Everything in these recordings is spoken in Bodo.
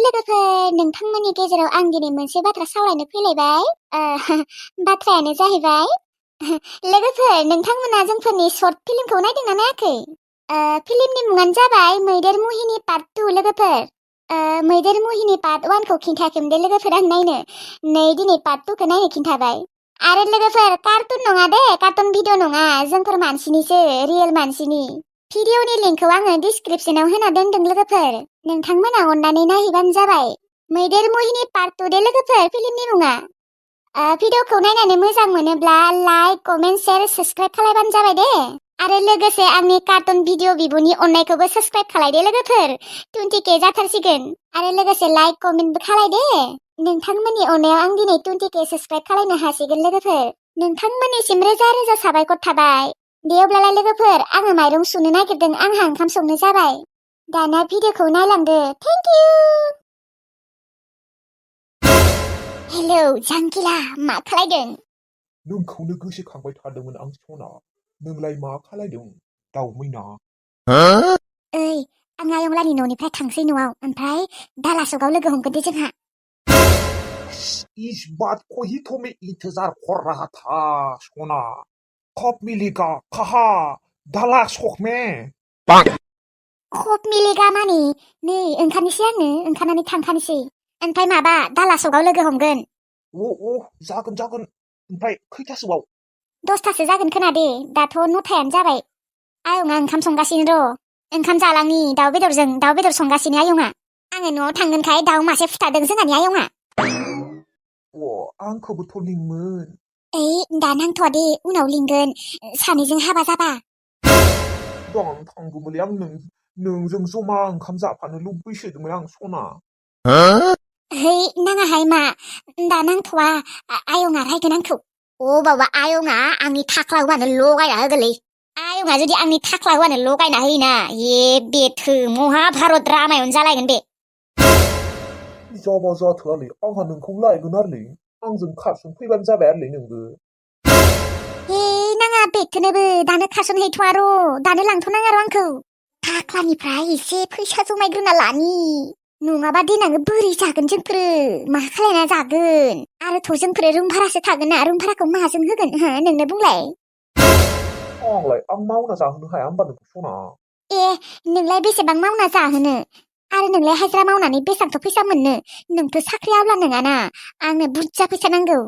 लोगोफोर नोंथांमोननि गेजेराव आं दिनै मोनसे बाथ्रा सावरायनो फैलायबाय बाथ्रायानो जाहैबाय लोगोफोर नोंथांमोना जोंफोरनि शर्ट फिल्मखौ नायदोंना नायाखै फिल्मनि मुङानो जाबाय मैदेर मुहिनि पार्ट 2 लोगोफोर मैदेर मुहिनि पार्ट 1 खौ खिन्थायाखैमोन दे लोगोफोर आं नायनो नै दिनै पार्ट 2 खौ नायनो खिन्थाबाय आरो लोगोफोर कार्टुन नङा दे कार्टुन भिडिअ नङा जोंफोर मानसिनिसो रियेल मानसिनि भिडिअनि लिंकखौ आङो डिस्क्रिप्शनाव होना दोनदों लोगोफोर नोंथांमोना अननानै नायहैबानो जाबाय मैदेर मुहिनि पार्ट 2 दे लोगोफोर फिल्मनि मुङा भिडिअखौ नायनानै मोजां मोनोब्ला लाइक कमेन्ट शेयार साबस्क्राइब खालायबानो जाबाय दे आरो लोगोसे आंनि कार्टुन भिडिअ बिबुनि अननायखौबो साबस्क्राइब खालायदे लोगोफोर 20k जाथारसिगोन आरो लोगोसे लाइक कमेन्टबो खालायदे नोंथांमोननि अननायाव आं दिनै 20k साबस्क्राइब खालायनो हासिगोन लोगोफोर नोंथांमोननिसिम रोजा रोजा साबायखर थाबाय दे अब्लालाय लोगोफोर आङो माइरं सुनो नागिरदों आंहा ओंखाम संनो जाबाय दाना भिडिअखौ नायलांदो थेंक इउ हेलौ जांगिला मा खालायदों नोंखौनो गोसोखांबाय थादोंमोन आं सना नोंलाय मा खालायदों दाउ मैना ओइ आं आयंलानि न'निफ्राय थांसै न'आव ओमफ्राय दालासगाव लोगो हमगोन दे जोंहा इस बात को ही तो मैं इंतजार कर रहा था सोना कब मिलेगा कहा दालासग में खब मिलेगा मानि नै ओंखारनोसै आङो ओंखारनानै थांखानोसै ओमफ्राय माबा दालासगाव लोगो हमगोन ओ जागोन ओमफ्राय खैथासोआव 10थासो जागोन खोना दे दाथ' 9थायानो जाबाय आयंआ ओंखाम संगासिनो र' ओंखाम जालांनि दाउ बेदर संगासिनो आयंआ आङो न'आव थांगोनखाय दाउ मासे फुथारदों जोंहानि आयंआ आंखौबोथ' लिंमोन ओइ दा नांथ'आ दे उनाव लिंगोन सानैजों हाबा जाबा दां थांगौमोनलै आं नोंजों जमा ओंखाम जाफानो लुबैसोदोंमोन आं सना है नाङाहाय मा दा नांथ'आ आयंआ रायगोन आंखौ बाबा आयंआ आंनि थाख्ला हौवानो लगायना होगोनलै आयंआ जुदि आंनि थाख्ला हौवानो लगायना होयोना बेथो महाभारत रामायण जालायगोन बे जाबा जाथोआलै आंहा नोंखौ लायगोन आरोलै आंजों खारसन फैबानो जाबाय आरोलै नोंबो नाङा बेथोनोबो दानो खारसन हैथ'आ र' दानो लांथ'नाङा र' आंखौ थाख्लानिफ्राय एसे फैसा जमायग्रोना लानि नङाबा देनाङो बोरै जागोन जोंफोरो मा खालायना जागोन आरोथ' जोंफोरो रुम भारासो थागोन ना रुम भाराखौ माजों होगोन नोंनो बुंलाय आं मावना जाहोनो हाया होमबा नोंखौ सना नोंलाय बेसेबां मावना जाहोनो आरो नोंलाय हाजिरा मावनानै बेसेबांथ' फैसा मोननो नोंथ' साख्रि आवला नङाना आंनो बुरजा फैसा नांगौ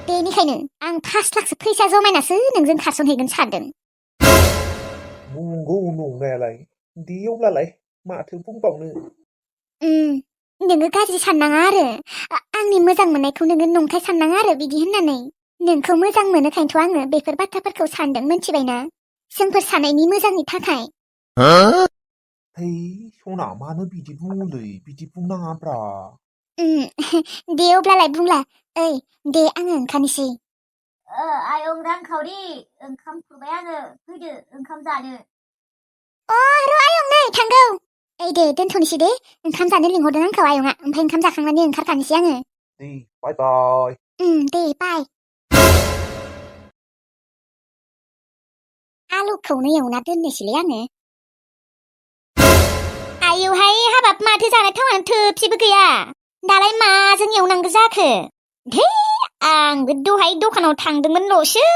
बेनिखायनो आं 5 लाखसो फैसा जमायनासो नोंजों खारसनहैगोन सानदों नंगौ नंनायालाय दे अब्लालाय माथो बुंबावनो नोङो गाज्रि साननाङा आरो आंनि मोजां मोननायखौ नोङो नंखाय साननाङा आरो बिदि होननानै नोंखौ मोजां मोनोखायनोथ' आङो बेफोर बाथ्राफोरखौ सानदों मिथिबायना जोंफोर सानैनि मोजांनि थाखाय है सना मानो बिदि बुङोलै बिदि बुंनाङाब्रा दे अब्लालाय बुंला ओइ दे आङो ओंखारनोसै आयं रांखावरि ओंखाम खुरबाय आङो फैदो ओंखाम जानो र' आयं नै थांगौ ओइ दे दोनथ'नोसै दे ओंखाम जानो लिंहरदों आंखौ आयंआ ओमफ्राय ओंखाम जाखांनानै ओंखारखानोसै आङो दे बाय बाय दे बाय आलुखौनो एवना दोननोसैलै आङो आयौहाय हाबाब माथो जानाय थावानो थोबसेबो गैया दालाय माजों एवनांगौ जाखो धै आंबो दहाय दखानाव थांदोंमोनल'सो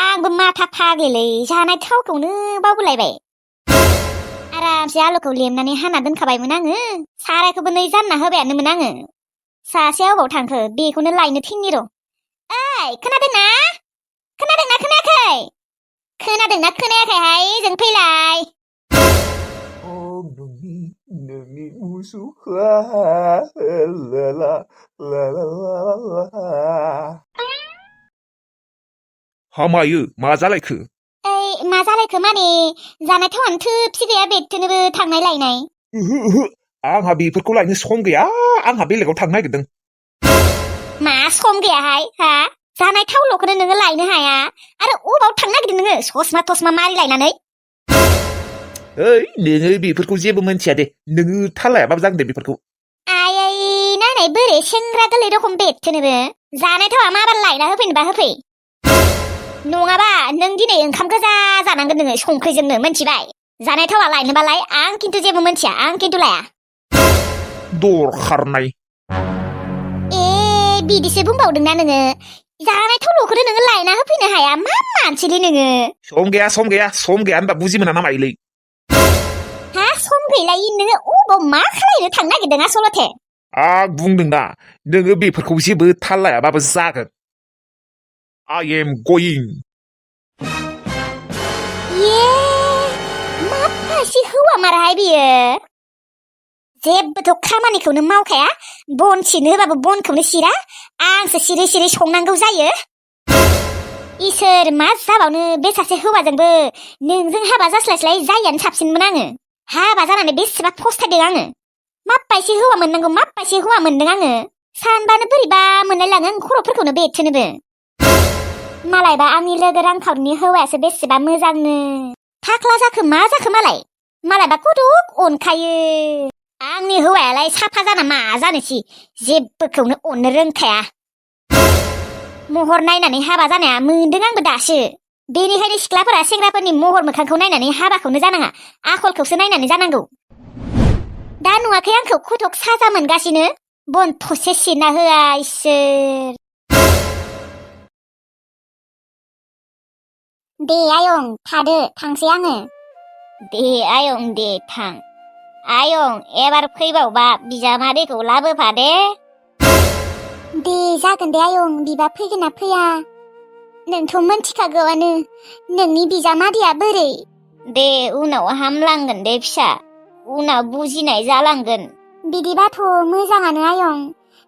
आंबो माथा फाग्लिलै जानाय थावखौनो बावबोलायबाय आरामसे आलुखौ लेमनानै हाना दोनखाबायमोन आङो सारायखौबो नै जानना होबायानोमोन आङो सासेया अबाव थांखो बेखौनो लायनो थिननि र' ओइ खोनादोंना खोनायाखै खोनादोंना खोनायाखैहाय जों फैलाय नोंनि मुसुखा हामायो मा जालायखो मा जालायखो माने जानाय थावानो थोबसे गैया बेथोनोबो थांनाय लायनाय आंहा बेफोरखौ लायनो सम गैया आंहा बेलेगाव थांनो नागिरदों मा सम गैयाहाय जानाय थावल'खौनो नोङो लायनो हाया आरो अबाव थांनो नागिरदों नोङो ससमा थसमा मारि लायनानै नोङो बेफोरखौ जेबो मोनथिया दे नोङो थाल लायाबाबो जागोन दे बेफोरखौ आयै नायनाय बोरै सेंग्रा गोरलै रखम बेथोनोबो जानाय थावा माबा लायना होफैनोबा होफै नङाबा नों दिनै ओंखाम गोजा जानांगोन नोङो संख्रिजोंनो मोनथिबाय जानाय थावा लायनोबालाय आं खिन्थु जेबो मोनथिया आं खिन्थु लाया दर खारनाय बिदिसो बुंबावदोंना नोङो जानाय थल'खौनो नोङो लायना होफैनो हाया मा मानसिलै नोङो सम गैया होनबा बुजि मोना ना माइलै हा सम गैलायै नोङो अबाव मा खालायनो थांनो नागिरदों आसलथे आं बुंदों दा नोङो बेफोरखौ जेबो थाल लायाबाबो जागोन I am going माबासि हौवा माराहाय बियो जेबोथ' खामानिखौनो मावखाया बन सिनो होबाबो बनखौनो सिरा आंसो सिरि सिरि संनांगौ जायो इसोर मा जाबावनो बे सासे हौवाजोंबो नोंजों हाबा जास्लायस्लाय जायियानो साबसिनमोन आङो हाबा जानानै बेसेबा फस्थायदों आङो माबायसि हौवा मोननांगौ माबायसि हौवा मोनदों आङो सानबानो बोरैबा मोनलायलाङो आं खर'फोरखौनो बेरथोनोबो मालायबा आंनि लोगो रांखावरिनि हौवायासो बेसेबा मोजांनो थाख्ला जाखो मा जाखो मालायबा कदुक अनखायो आंनि हौवायालाय साफा जाना मा जानोसै जेबोखौनो अननो रोंखाया महर नायनानै हाबा जानाया मोनदों आंबो दासो बेनिखायनो सिख्लाफोरा सेंग्राफोरनि महर मोखांखौ नायनानै हाबाखौनो जानाङा आखलखौसो नायनानै जानांगौ दा नुवाखै आंखौ खथक साजा मोनगासिनो बन थसे सिरना होआ इसोर दे आयं थादो थांसै आङो दे आयं दे थां आयं एबार फैबावबा बिजामादैखौ लाबोफा दे जागोन दे आयं बिबा फैगोन ना फैया नोंथ' मोनथिखागौआनो नोंनि बिजामादैया बोरै दे उनाव हामलांगोन दे फिसा उनाव बुजिनाय जालांगोन बिदिबाथ' मोजाङानो आयं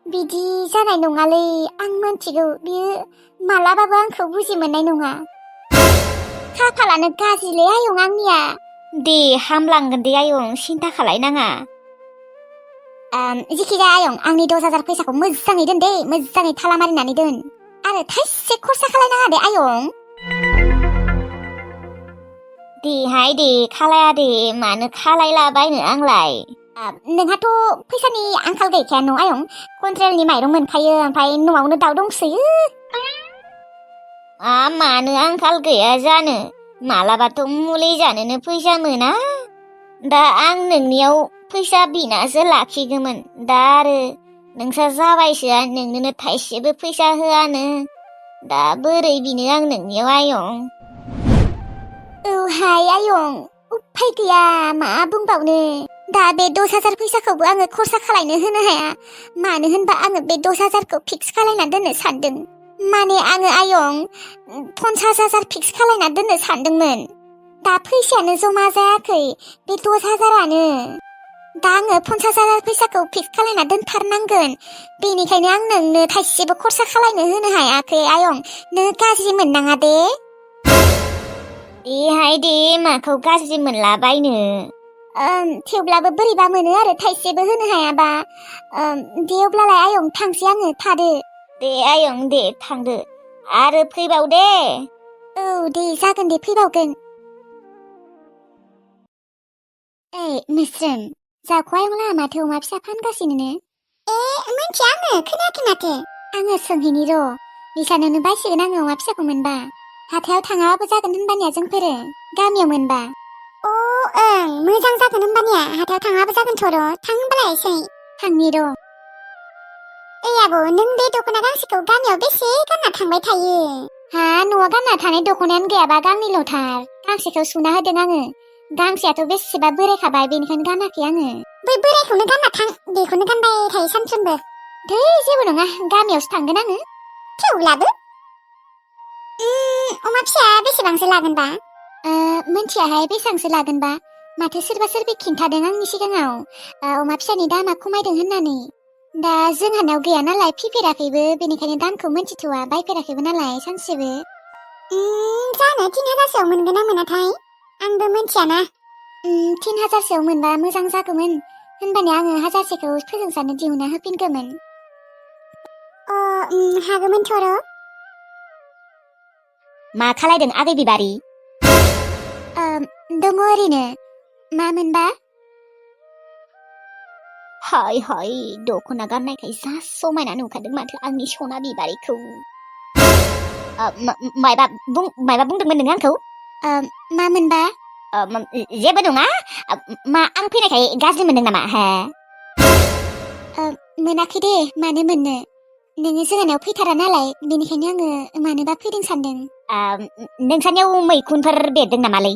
बिदि जानाय नङालै आं मोनथिगौ बियो मालाबाबो आंखौ बुजि मोननाय नङा खाफालानो गाज्रिलै आयं आंनिया दे हामलांगोन दे आयं सिन्था खालायनाङा जिखिजाया आयं आंनि 10,000 फैसाखौ मोजाङै दोन दे मोजाङै थाला मारिनानै दोन आरो थाइसे खरसा खालायनाङा दे आयं देहाय दे खालाया दे मानो खालायलाबायनो आंलाय नोंहाथ' फैसानि आंखाल गैखाया न' आयं कन्ट्रेलनि माइरं मोनखायो ओमफ्राय न'आवनो दाउ दंसोयो मानो आंखाल गैया जानो मालाबाथ' मुलि जानोनो फैसा मोना दा आं नोंनियाव फैसा बिनासो लाखिगौमोन दा आरो नोंसा जाबायसोआ नोंनोनो थाइसेबो फैसा होआनो दा बोरै बिनो आं नोंनियाव आयं औहाय आयं उफाय गैया मा बुंबावनो दा बे 10,000 फैसाखौबो आङो खरसा खालायनो होनो हाया मानो होनबा आङो बे 10,000खौ फिक्स खालायना दोननो सानदों माने आङो आयं 50,000 फिक्स खालायना दोननो सानदोंमोन दा फैसायानो जमा जायाखै बे 10,000आनो दा आङो 50,000 फैसाखौ फिक्स खालायना दोनथारनांगोन बेनिखायनो आं नोंनो थाइसेबो खरसा खालायनो होनो हायाखै आयं नों गाज्रि मोननाङा दे देहाय दे माखौ गाज्रि मोनलाबायनो थेवब्लाबो बोरैबा मोनो आरो थाइसेबो होनो हायाबा दे अब्लालाय आयं थांसै आङो थादो दे आयं दे थांदो आरो फैबाव दे औ दे जागोन दे फैबावगोन मिस्रोन जाखौ आयं लाहा माथो अमा फिसा फानगासिनो मिन्थिया आङो खोनायाखै माथो आङो सोंहैनि र' बिसानोनो बायसिगोन आङो अमा फिसाखौ मोनबा हाथायाव थाङाबाबो जागोन होनबानिया जोंफोरो गामियाव मोनबा ओं मोजां जागोन होनबानिया हाथायाव थाङाबो जागोन थ'र' थां होनबालाय एसे थांनि र' आबौ नों बे दख'ना गांसेखौ गामियाव बेसे गानना थांबाय थायो हा न'आव गानना थानाय दख'नायानो गैयाबा गांनैल'थार गांसेखौ सुना होदों आङो गांसेयाथ' बेसेबा बोरायखाबाय बेनिखायनो गानाखै आङो बै बोरायखौनो गानना थां बेखौनो गानबाय थायो सानफ्रोमबो धै जेबो नङा गामियावसो थांगोन आङो थेवब्लाबो अमा फिसाया बेसेबांसो लागोनबा मिन्थियाहाय बेसेबांसो लागोनबा माथो सोरबा सोरबि खिन्थादों आंनि सिगाङाव अमा फिसानि दामा खमायदों होननानै दा जोंहानाव गैया नालाय फिफेराखैबो बेनिखायनो दामखौ मिन्थिथ'वा बायफेराखैबो नालाय सानसेबो जानो 3,000सोआव मोनगोन ना मोनाथाय आंबो मिन्थियाना 3,000सोआव मोनबा मोजां जागौमोन होनबानिया आङो 1,000सेखौ फोजोंसानो दिहुनना होफिनगौमोन हागौमोन थ'र' मा खालायदों आगै बिबारि दङ ओरैनो मा मोनबा हाय हाय दख'ना गाननायखाय जा समायना नुखादों माथो आंनि सना बिबारिखौ मायबा बुंदोंमोन नोङो आंखौ मा मोनबा जेबो नङा मा आं फैनायखाय गाज्रि मोनदों नामा हे मोनाखै दे मानो मोननो नोङो जोंहानाव फैथारा नालाय बेनिखायनो आङो मानोबा फैदों सानदों नोंसानियाव मैखुनफोर बेरदों नामालै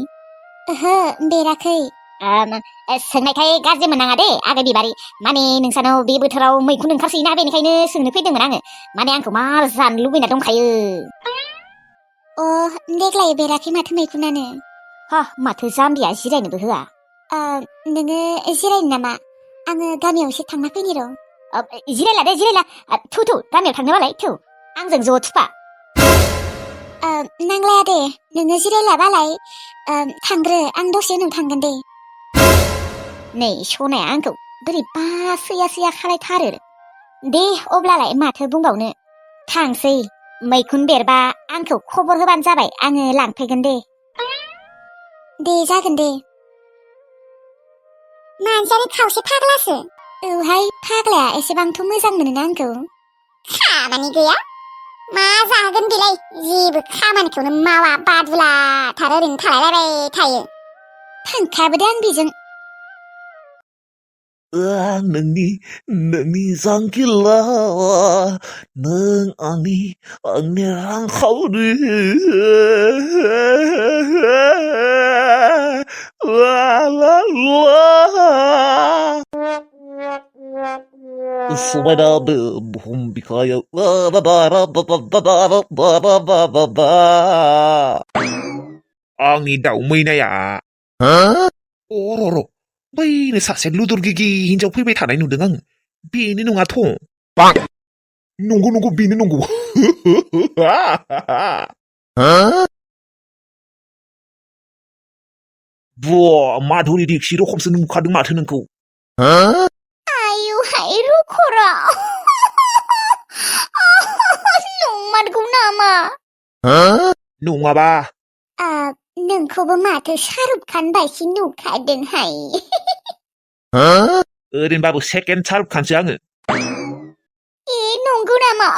ओहो बेराखै सोंनायखाय गाज्रि मोननाङा दे आगै बिबारि माने नोंसानाव बे बोथोराव मैखुन ओंखारसोयोना बेनिखायनो सोंनो फैदोंमोन आङो माने आंखौ मार जानो लुबैना दंखायो अ देग्लाय बेराखै माथो मैखुनानो माथो जाम्बिया जिरायनोबो होआ नोङो जिरायनो नामा आङो गामियाव एसे थांना फैनि र' जिरायला दे जिरायला थौ गामियाव थांनोबालाय थौ आंजों ज' थुफा नांलाया दे नोङो जिरायलाबालाय थांग्रो आं दसे उनाव थांगोन दे नै सनाया आंखौ बोरैबा सैया खालायथारो दे अब्लालाय माथो बुंबावनो थांसै मैखुन बेरबा आंखौ खबर होबानो जाबाय आङो लांफैगोन दे जागोन दे मानसियानो खावसे फाग्लासो औहाय फाग्लाया एसेबांथ' मोजां मोनोना आंखौ खामानि गैया मा जागोन बेलाय जेबो खामानिखौनो मावा बादुलाथार ओरैनो थालायलायबाय थायो थांखाबोदे आं बेजों नोंनि जांगिला नों आंनि रांखावरि समायना बे बुहुम बिखायाव आंनि दाउ मैनाया र' बैनो सासे लुदुर गिगि हिनजाव फैबाय थानाय नुदों आं बेनो नङाथ' नंगौ बेनो नंगौ माधुरि दीक्षित रखमसो नुखादों माथो नोंखौ आयुहाय रुखरा नंमारगौ नामा नङाबा नोंखौबो माथो शाहरुख खान बायदि नुखादोंहाय ओरैनोबाबो सेकेन्ड शाहरुख खानसो आङो नंगौ नामा